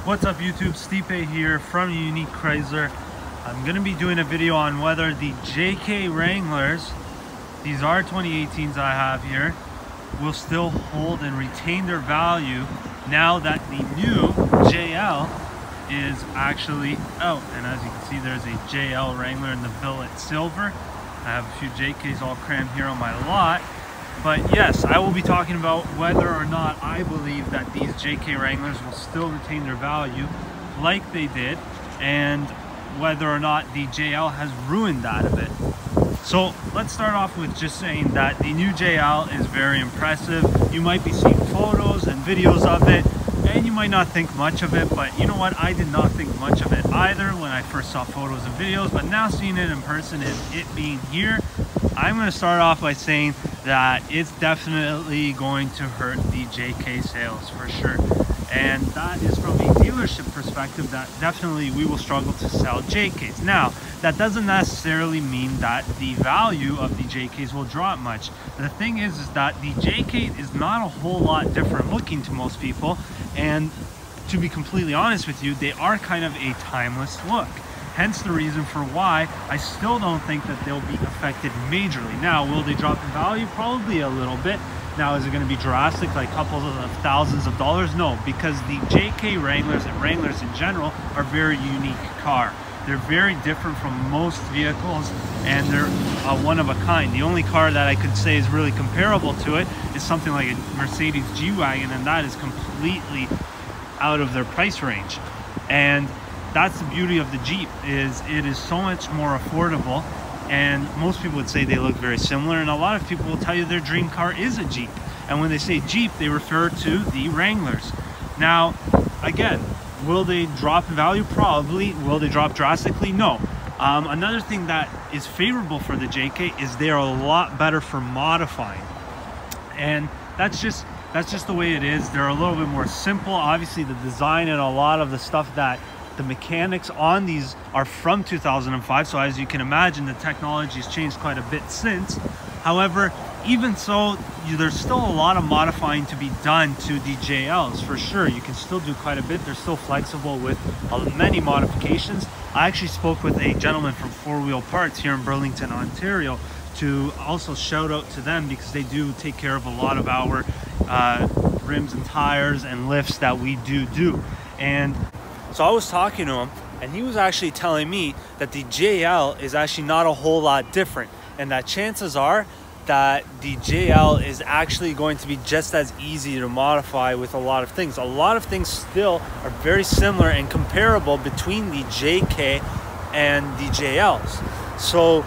What's up YouTube, STIPE here from Unique Chrysler. I'm going to be doing a video on whether the JK Wranglers, these are 2018s I have here, will still hold and retain their value now that the new JL is actually out. And as you can see, there's a JL Wrangler in the billet silver. I have a few JKs all crammed here on my lot. But yes, I will be talking about whether or not I believe that these JK Wranglers will still retain their value like they did, and whether or not the JL has ruined that a bit. So let's start off with just saying that the new JL is very impressive. You might be seeing photos and videos of it, and you might not think much of it, but you know what? I did not think much of it either when I first saw photos and videos, but now seeing it in person and it being here, I'm going to start off by saying that it's definitely going to hurt the JK sales for sure. And that is from a dealership perspective, that definitely we will struggle to sell JKs. Now, that doesn't necessarily mean that the value of the JKs will drop much. The thing is that the JK is not a whole lot different looking to most people. And to be completely honest with you, they are kind of a timeless look. Hence the reason for why I still don't think that they'll be affected majorly. Now, will they drop in value? Probably a little bit. Now, is it going to be drastic, like couples of thousands of dollars? No, because the JK Wranglers and Wranglers in general are a very unique car. They're very different from most vehicles, and they're one of a kind. The only car that I could say is really comparable to it is something like a Mercedes G-Wagon, and that is completely out of their price range. And that's the beauty of the Jeep, is it is so much more affordable, and most people would say they look very similar, and a lot of people will tell you their dream car is a Jeep. And when they say Jeep, they refer to the Wranglers. Now, again, will they drop in value? Probably. Will they drop drastically? No. Another thing that is favorable for the JK is they are a lot better for modifying, and that's just the way it is. They're a little bit more simple. Obviously, the design and a lot of the stuff that the mechanics on these are from 2005, so as you can imagine, the technology has changed quite a bit since. However, even so, there's still a lot of modifying to be done to the JLs for sure. You can still do quite a bit. They're still flexible with many modifications. I actually spoke with a gentleman from 4-Wheel Parts here in Burlington, Ontario, to also shout out to them, because they do take care of a lot of our rims and tires and lifts that we do. And so I was talking to him, and he was actually telling me that the JL is actually not a whole lot different, and that chances are that the JL is actually going to be just as easy to modify with a lot of things. A lot of things still are very similar and comparable between the JK and the JLs. So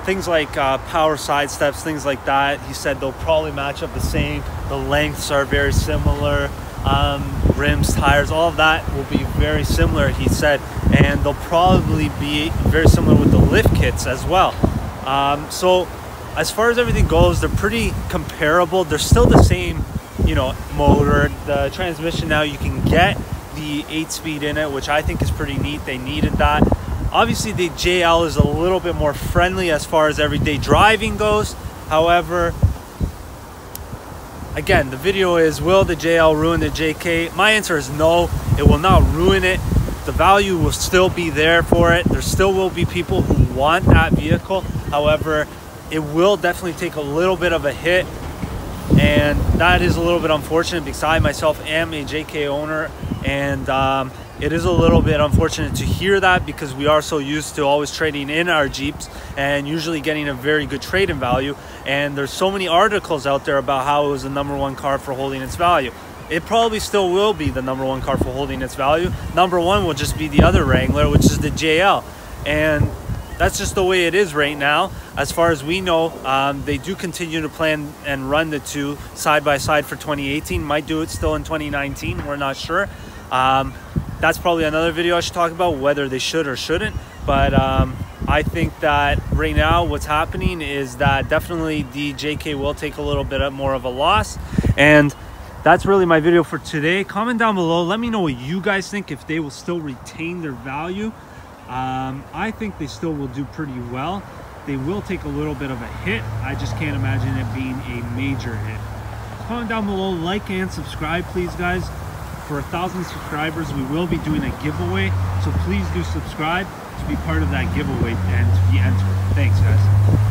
things like power side steps, things like that, he said they'll probably match up the same. The lengths are very similar. Rims, tires, all of that will be very similar, he said, and they'll probably be very similar with the lift kits as well. So as far as everything goes, they're pretty comparable. They're still the same, motor. The transmission now, you can get the 8-speed in it, which I think is pretty neat. They needed that. Obviously, the JL is a little bit more friendly as far as everyday driving goes. However, again, the video is, will the JL ruin the JK? My answer is no, it will not ruin it. The value will still be there for it. There still will be people who want that vehicle. However, it will definitely take a little bit of a hit, and that is a little bit unfortunate, because I myself am a JK owner, and it is a little bit unfortunate to hear that, because we are so used to always trading in our Jeeps and usually getting a very good trade-in value. And there's so many articles out there about how it was the #1 car for holding its value. It probably still will be the #1 car for holding its value. #1 will just be the other Wrangler, which is the JL. And that's just the way it is right now. As far as we know, they do continue to plan and run the two side by side for 2018. Might do it still in 2019. We're not sure. That's probably another video I should talk about, whether they should or shouldn't. But I think that right now what's happening is that definitely the JK will take a little bit more of a loss. And that's really my video for today. Comment down below. Let me know what you guys think, if they will still retain their value. I think they still will do pretty well. They will take a little bit of a hit. I just can't imagine it being a major hit. Comment down below, like and subscribe, please, guys. for 1,000 subscribers, we will be doing a giveaway. So please do subscribe to be part of that giveaway and to be entered. Thanks, guys.